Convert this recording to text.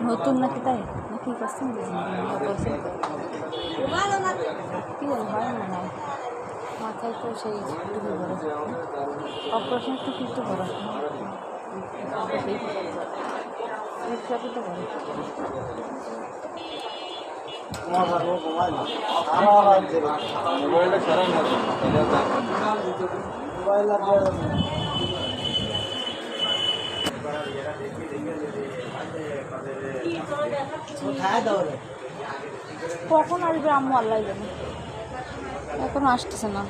নতুন নাকি তাই নাকি করছেন কি হয় না হয় মাথায় তো সেই টুকু বড় অপারেশন একটু কিন্তু বড় তো বড় কখন আসবে আম্মু আল্লাহ জানে এখনো আসতেছে না।